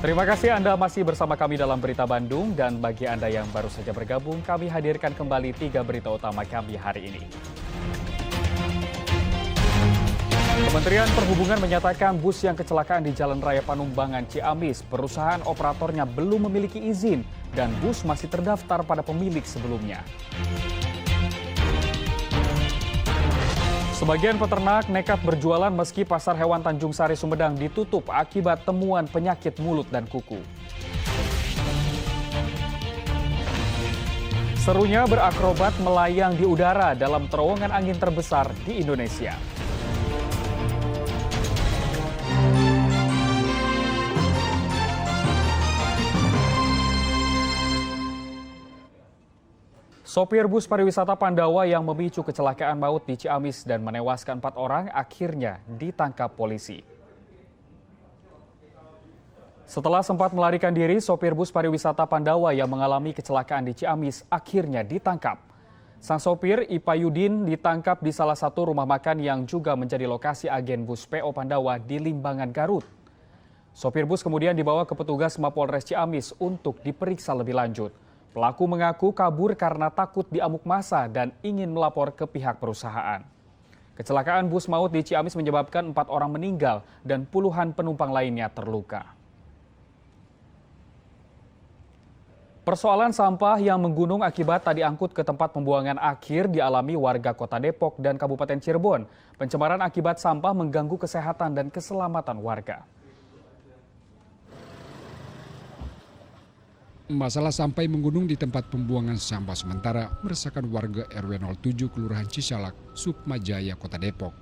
Terima kasih Anda masih bersama kami dalam Berita Bandung, dan bagi Anda yang baru saja bergabung, kami hadirkan kembali 3 berita utama kami hari ini. Kementerian Perhubungan menyatakan bus yang kecelakaan di Jalan Raya Panumbangan Ciamis, perusahaan operatornya belum memiliki izin dan bus masih terdaftar pada pemilik sebelumnya. Sebagian peternak nekat berjualan meski pasar hewan Tanjung Sari Sumedang ditutup akibat temuan penyakit mulut dan kuku. Serunya berakrobat melayang di udara dalam terowongan angin terbesar di Indonesia. Sopir bus pariwisata Pandawa yang memicu kecelakaan maut di Ciamis dan menewaskan 4 orang akhirnya ditangkap polisi. Setelah sempat melarikan diri, sopir bus pariwisata Pandawa yang mengalami kecelakaan di Ciamis akhirnya ditangkap. Sang sopir, Ipayudin, ditangkap di salah satu rumah makan yang juga menjadi lokasi agen bus PO Pandawa di Limbangan, Garut. Sopir bus kemudian dibawa ke petugas Mapolres Ciamis untuk diperiksa lebih lanjut. Pelaku mengaku kabur karena takut diamuk massa dan ingin melapor ke pihak perusahaan. Kecelakaan bus maut di Ciamis menyebabkan 4 orang meninggal dan puluhan penumpang lainnya terluka. Persoalan sampah yang menggunung akibat tak diangkut ke tempat pembuangan akhir dialami warga Kota Depok dan Kabupaten Cirebon. Pencemaran akibat sampah mengganggu kesehatan dan keselamatan warga. Masalah sampah menggunung di tempat pembuangan sampah sementara meresahkan warga RW 07 Kelurahan Cisalak, Sukma Jaya, Kota Depok.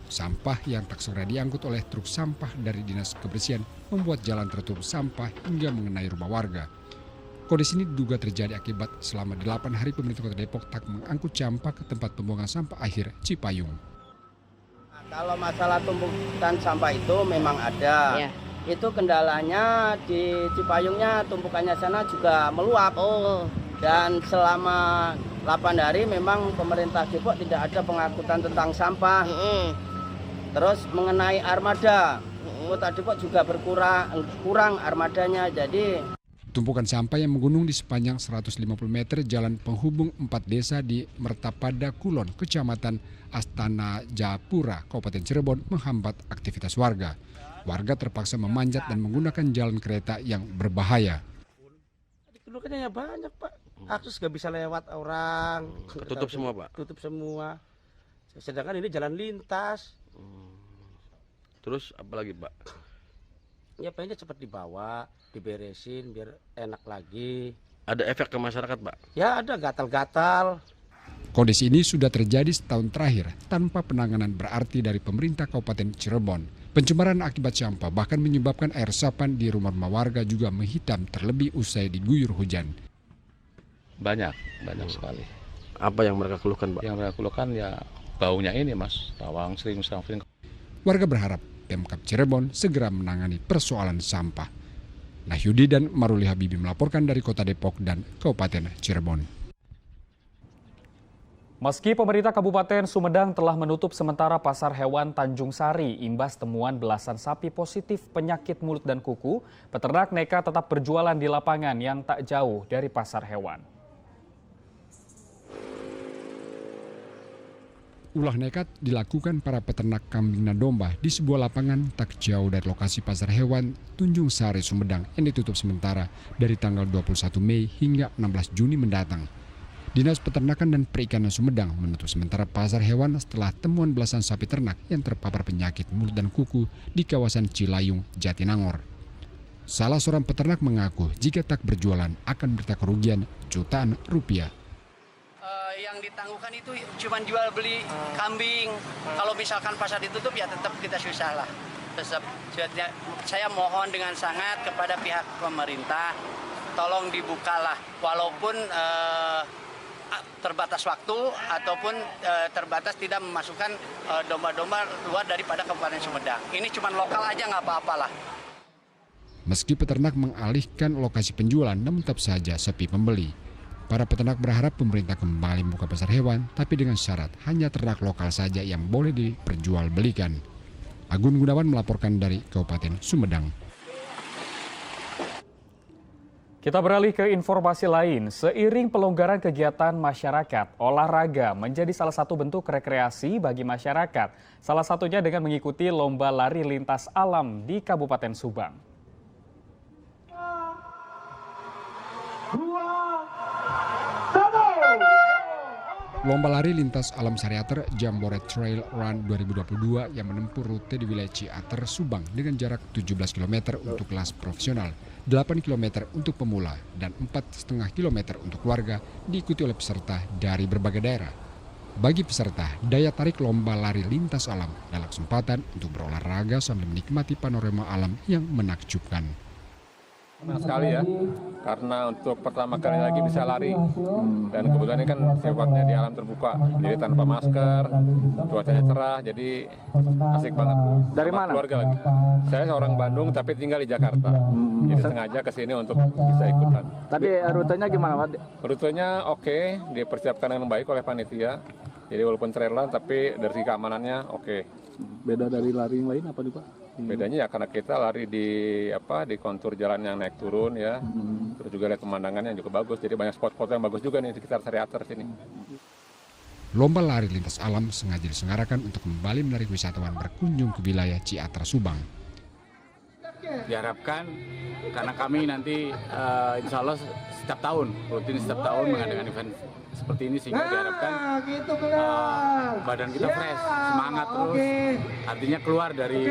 Sampah yang tak segera diangkut oleh truk sampah dari Dinas Kebersihan membuat jalan tertutup sampah hingga mengenai rumah warga. Kondisi ini diduga terjadi akibat selama 8 hari pemerintah Kota Depok tak mengangkut sampah ke tempat pembuangan sampah akhir Cipayung. Kalau masalah tumpukan sampah itu memang ada. Ya. Itu kendalanya di Cipayungnya, tumpukannya sana juga meluap. Dan selama 8 hari memang pemerintah Depok tidak ada pengangkutan tentang sampah. Terus mengenai armada, Kota Depok juga kurang armadanya. Jadi tumpukan sampah yang menggunung di sepanjang 150 meter jalan penghubung 4 desa di Mertapada Kulon, Kecamatan Astana Japura, Kabupaten Cirebon menghambat aktivitas warga. Warga terpaksa memanjat dan menggunakan jalan kereta yang berbahaya. Kedudukannya banyak, Pak. Akses nggak bisa lewat orang. Ketutup semua, Pak? Tutup semua. Sedangkan ini jalan lintas. Terus apa lagi, Pak? Ya pengennya cepat dibawa, diberesin biar enak lagi. Ada efek ke masyarakat, Pak? Ya ada, gatal-gatal. Kondisi ini sudah terjadi setahun terakhir tanpa penanganan berarti dari pemerintah Kabupaten Cirebon. Pencemaran akibat sampah bahkan menyebabkan air resapan di rumah-rumah warga juga menghitam terlebih usai diguyur hujan. Banyak sekali. Apa yang mereka keluhkan, Pak? Yang mereka keluhkan ya baunya ini, Mas. Tawang sering. Warga berharap Pemkab Cirebon segera menangani persoalan sampah. Nahyudi dan Maruli Habibi melaporkan dari Kota Depok dan Kabupaten Cirebon. Meski pemerintah Kabupaten Sumedang telah menutup sementara pasar hewan Tanjung Sari imbas temuan belasan sapi positif penyakit mulut dan kuku, peternak nekat tetap berjualan di lapangan yang tak jauh dari pasar hewan. Ulah nekat dilakukan para peternak kambing dan domba di sebuah lapangan tak jauh dari lokasi pasar hewan Tanjung Sari Sumedang yang ditutup sementara dari tanggal 21 Mei hingga 16 Juni mendatang. Dinas Peternakan dan Perikanan Sumedang menutup sementara pasar hewan setelah temuan belasan sapi ternak yang terpapar penyakit mulut dan kuku di kawasan Cilayung, Jatinangor. Salah seorang peternak mengaku jika tak berjualan akan menderita kerugian jutaan rupiah. Yang ditangguhkan itu cuma jual beli kambing. Kalau misalkan pasar ditutup ya tetap kita susah lah. Saya mohon dengan sangat kepada pihak pemerintah, tolong dibukalah walaupun terbatas waktu ataupun terbatas tidak memasukkan domba-domba luar daripada Kabupaten Sumedang. Ini cuma lokal aja nggak apa-apalah. Meski peternak mengalihkan lokasi penjualan, namun tetap saja sepi pembeli. Para peternak berharap pemerintah kembali membuka pasar hewan, tapi dengan syarat hanya ternak lokal saja yang boleh diperjualbelikan. Agun Gunawan melaporkan dari Kabupaten Sumedang. Kita beralih ke informasi lain. Seiring pelonggaran kegiatan masyarakat, olahraga menjadi salah satu bentuk rekreasi bagi masyarakat. Salah satunya dengan mengikuti lomba lari lintas alam di Kabupaten Subang. Lomba lari lintas alam Sariater Jambore Trail Run 2022 yang menempuh rute di wilayah Ciater, Subang dengan jarak 17 km untuk kelas profesional, 8 km untuk pemula, dan 4,5 km untuk keluarga diikuti oleh peserta dari berbagai daerah. Bagi peserta, daya tarik lomba lari lintas alam adalah kesempatan untuk berolahraga sambil menikmati panorama alam yang menakjubkan. Senang sekali ya, karena untuk pertama kali lagi bisa lari. Dan kebetulan ini kan sifatnya di alam terbuka, jadi tanpa masker, cuacanya cerah, jadi asik banget. Dari sama mana? Keluarga lagi. Saya seorang Bandung tapi tinggal di Jakarta, jadi sengaja ke sini untuk bisa ikutan. Tadi rutenya gimana, Pak? Rutenya oke, dipersiapkan dengan baik oleh panitia. Jadi walaupun trail run tapi dari segi keamanannya oke. Beda dari lari yang lain apa nih, Pak? Bedanya ya karena kita lari di kontur jalan yang naik turun ya. Terus juga lihat pemandangannya juga bagus. Jadi banyak spot-spot yang bagus juga nih di sekitar Sariater sini. Lomba lari lintas alam sengaja diselenggarakan untuk kembali menarik wisatawan berkunjung ke wilayah Ciater, Subang. Diharapkan karena kami nanti insya Allah setiap tahun rutin setiap tahun mengadakan event seperti ini sehingga diharapkan badan kita fresh, semangat terus, artinya keluar dari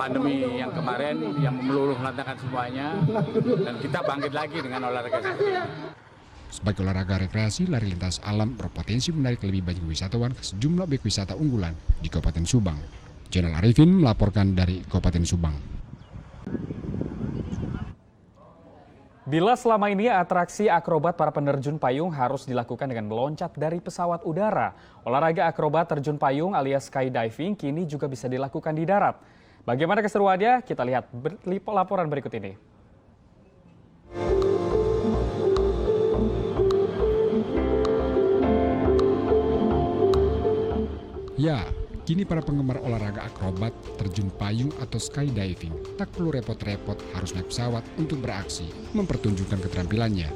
pandemi yang kemarin yang meluluh lantakan semuanya dan kita bangkit lagi dengan olahraga seperti ini. Sebagai olahraga rekreasi, lari lintas alam berpotensi menarik lebih banyak wisatawan ke sejumlah objek wisata unggulan di Kabupaten Subang. Jenal Arifin melaporkan dari Kabupaten Subang. Bila selama ini atraksi akrobat para penerjun payung harus dilakukan dengan meloncat dari pesawat udara, olahraga akrobat terjun payung alias skydiving kini juga bisa dilakukan di darat. Bagaimana keseruannya? Kita lihat laporan berikut ini. Ya, kini para penggemar olahraga akrobat, terjun payung atau skydiving tak perlu repot-repot harus naik pesawat untuk beraksi, mempertunjukkan keterampilannya.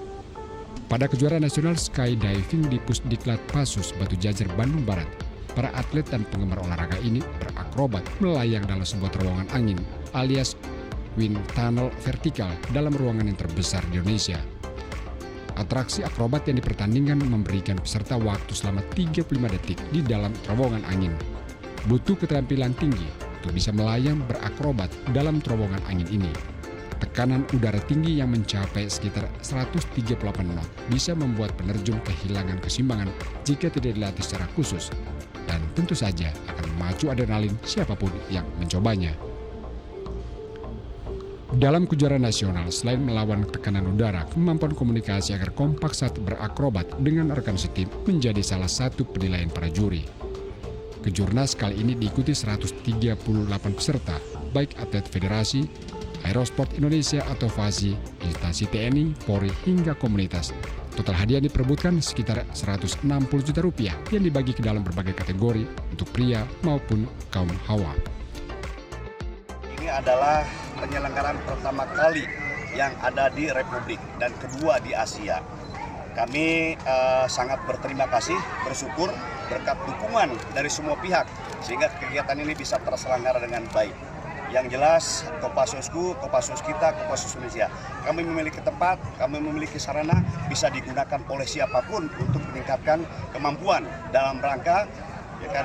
Pada kejuaraan nasional skydiving di Pusdiklat Pasus, Batu Jajar, Bandung Barat, para atlet dan penggemar olahraga ini berakrobat melayang dalam sebuah terowongan angin alias wind tunnel vertikal dalam ruangan yang terbesar di Indonesia. Atraksi akrobat yang dipertandingkan memberikan peserta waktu selama 35 detik di dalam terowongan angin. Butuh keterampilan tinggi untuk bisa melayang berakrobat dalam terowongan angin ini. Tekanan udara tinggi yang mencapai sekitar 138 knot bisa membuat penerjun kehilangan keseimbangan jika tidak dilatih secara khusus. Dan tentu saja akan memacu adrenalin siapapun yang mencobanya. Dalam kejuaraan nasional, selain melawan tekanan udara, kemampuan komunikasi agar kompak saat berakrobat dengan rekan setim menjadi salah satu penilaian para juri. Kejurnas kali ini diikuti 138 peserta, baik atlet federasi, Aerosport Indonesia atau FASI, instansi TNI, Polri hingga komunitas. Total hadiah diperebutkan sekitar 160 juta rupiah yang dibagi ke dalam berbagai kategori untuk pria maupun kaum hawa. Ini adalah penyelenggaraan pertama kali yang ada di Republik dan kedua di Asia. Kami sangat berterima kasih, bersyukur berkat dukungan dari semua pihak sehingga kegiatan ini bisa terselenggara dengan baik. Yang jelas Kopassusku, Kopassus kita, Kopassus Indonesia. Kami memiliki tempat, kami memiliki sarana bisa digunakan oleh siapapun untuk meningkatkan kemampuan dalam rangka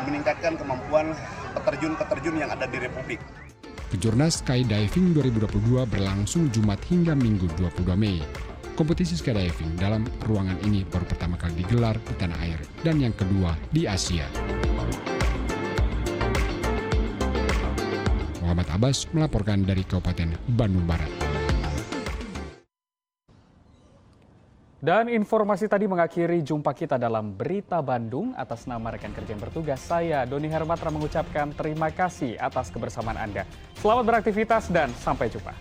meningkatkan kemampuan peterjun-peterjun yang ada di Republik. Kejurnas Skydiving 2022 berlangsung Jumat hingga Minggu 22 Mei. Kompetisi skydiving dalam ruangan ini baru pertama kali digelar di tanah air dan yang kedua di Asia. Muhammad Abbas melaporkan dari Kabupaten Bandung Barat. Dan informasi tadi mengakhiri jumpa kita dalam Berita Bandung. Atas nama rekan kerja yang bertugas, saya Doni Hermatra mengucapkan terima kasih atas kebersamaan Anda. Selamat beraktivitas dan sampai jumpa.